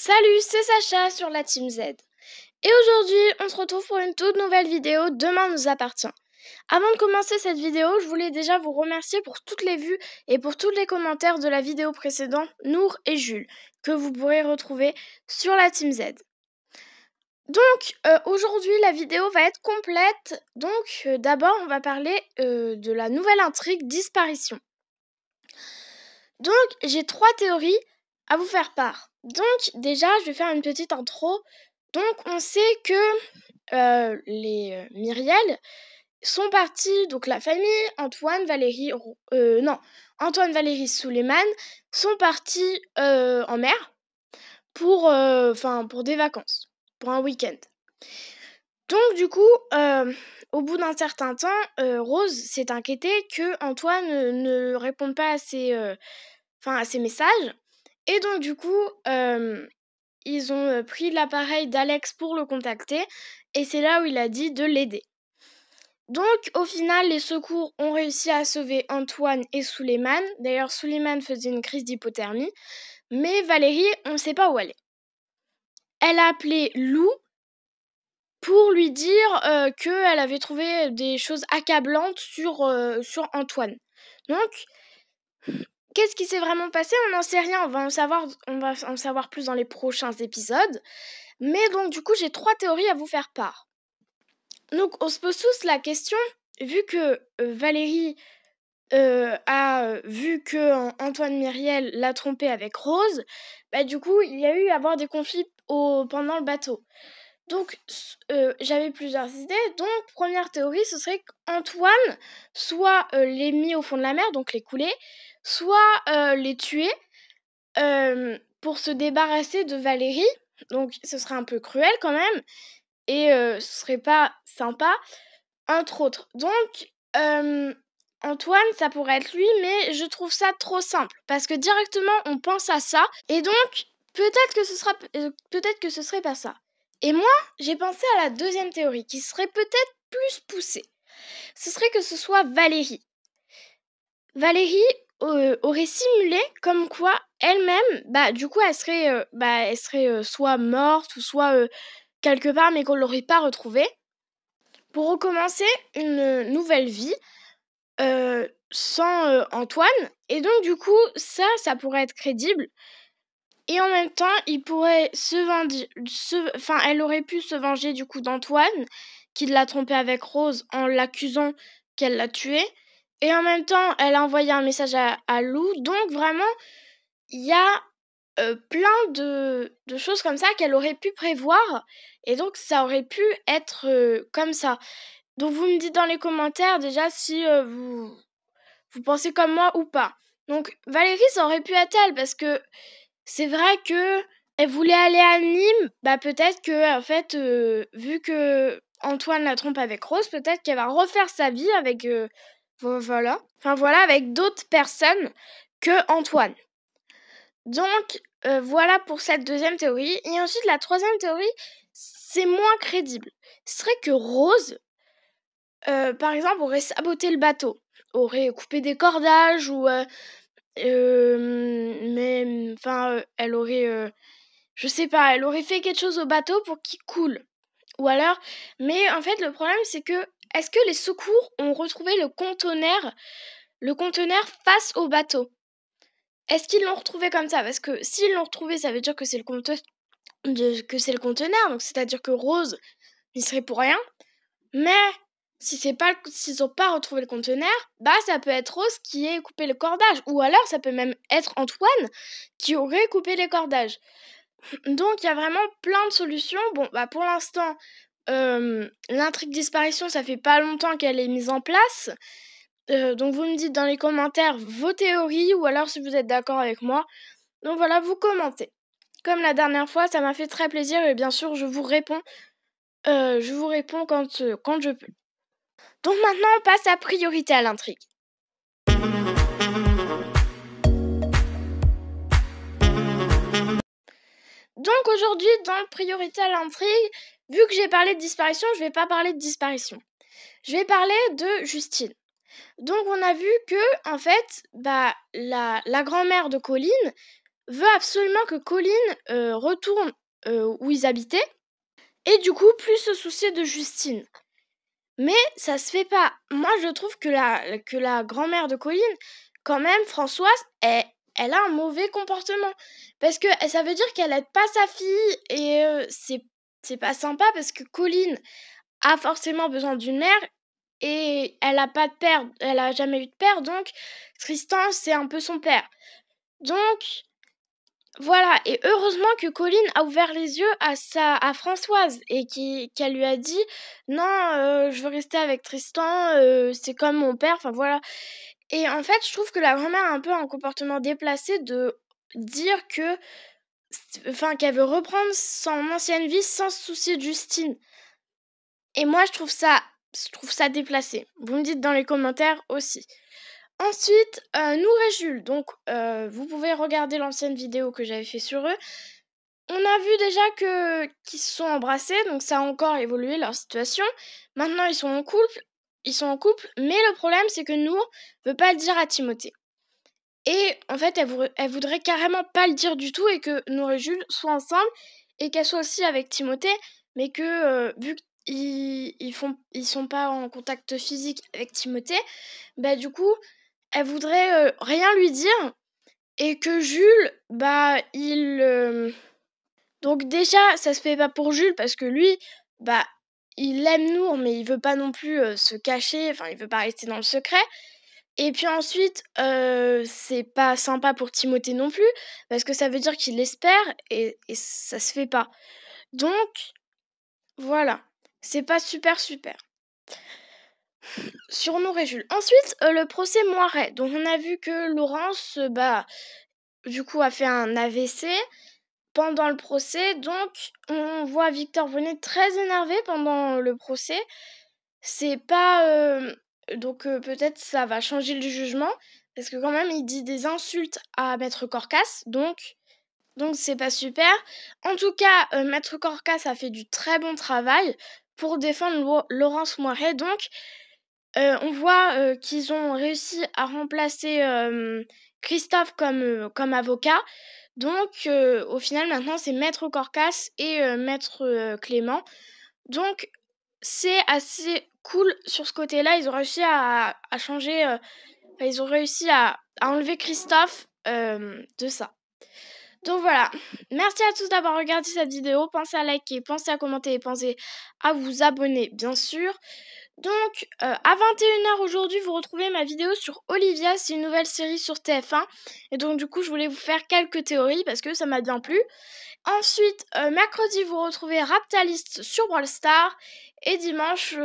Salut, c'est Sacha sur la Team Z. Et aujourd'hui, on se retrouve pour une toute nouvelle vidéo Demain nous appartient. Avant de commencer cette vidéo, je voulais déjà vous remercier pour toutes les vues et pour tous les commentaires de la vidéo précédente, Nour et Jules, que vous pourrez retrouver sur la Team Z. Donc, aujourd'hui, la vidéo va être complète. Donc, d'abord, on va parler de la nouvelle intrigue Disparition. Donc, j'ai 3 théories à vous faire part. Donc, déjà, je vais faire une petite intro. Donc, on sait que les Myriel sont partis, donc la famille, Antoine, Valérie, Antoine, Valérie, Suleiman, sont partis en mer pour des vacances, pour un week-end. Donc, du coup, au bout d'un certain temps, Rose s'est inquiétée que Antoine ne réponde pas à ses messages. Et donc, du coup, ils ont pris l'appareil d'Alex pour le contacter. Et c'est là où il a dit de l'aider. Donc, au final, les secours ont réussi à sauver Antoine et Suleiman. D'ailleurs, Suleiman faisait une crise d'hypothermie. Mais Valérie, on ne sait pas où elle est. Elle a appelé Lou pour lui dire qu'elle avait trouvé des choses accablantes sur Antoine. Donc, qu'est-ce qui s'est vraiment passé? On n'en sait rien. On va en savoir plus dans les prochains épisodes. Mais donc, du coup, j'ai 3 théories à vous faire part. Donc, on se pose tous la question, vu que Valérie a vu que Antoine Myriel l'a trompé avec Rose, bah du coup, il y a eu à avoir des conflits pendant le bateau. Donc, j'avais plusieurs idées. Donc, première théorie, ce serait qu'Antoine soit les mis au fond de la mer, donc les couler, soit les tuer pour se débarrasser de Valérie. Donc, ce serait un peu cruel quand même. Et ce serait pas sympa, entre autres. Donc, Antoine, ça pourrait être lui, mais je trouve ça trop simple. Parce que directement, on pense à ça. Et donc, peut-être que ce serait pas ça. Et moi, j'ai pensé à la deuxième théorie, qui serait peut-être plus poussée. Ce serait que ce soit Valérie. Valérie aurait simulé comme quoi elle-même, bah du coup, elle serait soit morte ou soit quelque part, mais qu'on l'aurait pas retrouvée, pour recommencer une nouvelle vie sans Antoine. Et donc, du coup, ça pourrait être crédible. Et en même temps, il pourrait elle aurait pu se venger du coup d'Antoine, qui l'a trompé avec Rose en l'accusant qu'elle l'a tué. Et en même temps, elle a envoyé un message à Lou. Donc vraiment, il y a plein de choses comme ça qu'elle aurait pu prévoir. Et donc, ça aurait pu être comme ça. Donc, vous me dites dans les commentaires déjà si vous pensez comme moi ou pas. Donc, Valérie, ça aurait pu être elle, parce que c'est vrai que elle voulait aller à Nîmes. Bah, peut-être que, en fait, vu que Antoine la trompe avec Rose, peut-être qu'elle va refaire sa vie avec, voilà. Enfin, voilà, avec d'autres personnes que Antoine. Donc, voilà pour cette deuxième théorie. Et ensuite, la troisième théorie, c'est moins crédible. Ce serait que Rose, par exemple, aurait saboté le bateau, aurait coupé des cordages ou elle aurait, je sais pas, elle aurait fait quelque chose au bateau pour qu'il coule. Ou alors, mais en fait, le problème, c'est que est-ce que les secours ont retrouvé le conteneur face au bateau? Est-ce qu'ils l'ont retrouvé comme ça? Parce que s'ils l'ont retrouvé, ça veut dire que c'est le conteneur, donc c'est-à-dire que Rose n'y serait pour rien. Mais s'ils n'ont pas retrouvé le conteneur, bah ça peut être Rose qui ait coupé le cordage. Ou alors ça peut même être Antoine qui aurait coupé les cordages. Donc il y a vraiment plein de solutions. Bon, bah pour l'instant, l'intrigue disparition, ça fait pas longtemps qu'elle est mise en place. Donc vous me dites dans les commentaires vos théories, ou alors si vous êtes d'accord avec moi. Donc voilà, vous commentez. Comme la dernière fois, ça m'a fait très plaisir et bien sûr, je vous réponds quand je peux. Donc maintenant, on passe à priorité à l'intrigue. Donc aujourd'hui, dans priorité à l'intrigue, vu que j'ai parlé de disparition, je vais pas parler de disparition. Je vais parler de Justine. Donc on a vu que, en fait, bah, la grand-mère de Colline veut absolument que Colline retourne où ils habitaient et du coup plus se soucier de Justine. Mais ça se fait pas. Moi, je trouve que la grand-mère de Colline, quand même, Françoise, elle a un mauvais comportement. Parce que ça veut dire qu'elle aide pas sa fille et c'est pas sympa parce que Colline a forcément besoin d'une mère et elle a pas de père, elle a jamais eu de père, donc Tristan, c'est un peu son père. Donc, voilà, et heureusement que Colline a ouvert les yeux à Françoise et qu'elle lui a dit non, je veux rester avec Tristan, c'est comme mon père, enfin voilà. Et en fait, je trouve que la grand-mère a un peu un comportement déplacé de dire que, enfin, qu'elle veut reprendre son ancienne vie sans se soucier de Justine. Et moi, je trouve ça déplacé. Vous me dites dans les commentaires aussi. Ensuite, Nour et Jules. Donc, vous pouvez regarder l'ancienne vidéo que j'avais fait sur eux. On a vu déjà qu'ils se sont embrassés, donc ça a encore évolué leur situation. Maintenant, ils sont en couple, mais le problème, c'est que Nour veut pas le dire à Timothée. Et en fait, elle voudrait carrément pas le dire du tout et que Nour et Jules soient ensemble et qu'elle soit aussi avec Timothée, mais que vu qu'ils sont pas en contact physique avec Timothée, bah du coup, elle voudrait rien lui dire et que Jules, bah donc déjà, ça se fait pas pour Jules parce que lui, bah il aime Nour, mais il veut pas non plus se cacher, enfin il veut pas rester dans le secret. Et puis ensuite, c'est pas sympa pour Timothée non plus, parce que ça veut dire qu'il l'espère et ça se fait pas. Donc, voilà. C'est pas super super. Sur Nour et Jules. Ensuite, le procès Moiret. Donc on a vu que Laurence, bah, du coup, a fait un AVC pendant le procès. Donc, on voit Victor Bonnet très énervé pendant le procès. C'est pas, donc peut-être ça va changer le jugement, parce que quand même il dit des insultes à Maître Corcas, donc c'est pas super. En tout cas, Maître Corcas a fait du très bon travail pour défendre Laurence Moiret, donc on voit, qu'ils ont réussi à remplacer, Christophe comme avocat. Donc au final maintenant c'est Maître Corcas et Maître, Clément. Donc c'est assez cool sur ce côté-là. Ils ont réussi à changer, enfin, ils ont réussi à enlever Christophe de ça. Donc voilà. Merci à tous d'avoir regardé cette vidéo. Pensez à liker, pensez à commenter et pensez à vous abonner, bien sûr. Donc, à 21h aujourd'hui, vous retrouvez ma vidéo sur Olivia. C'est une nouvelle série sur TF1. Et donc, du coup, je voulais vous faire quelques théories parce que ça m'a bien plu. Ensuite, mercredi, vous retrouvez Raptalist sur Brawl Stars. Et dimanche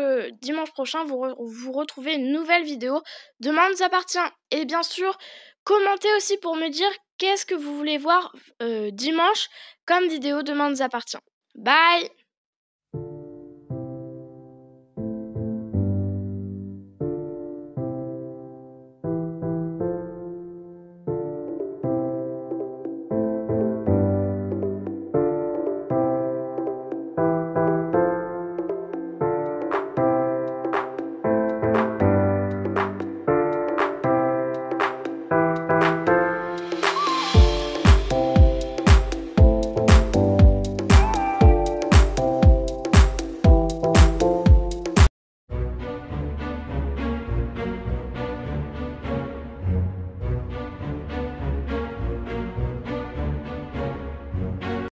prochain, vous retrouvez une nouvelle vidéo de Monde nous appartient. Et bien sûr, commentez aussi pour me dire qu'est-ce que vous voulez voir dimanche comme vidéo de Monde nous appartient. Bye!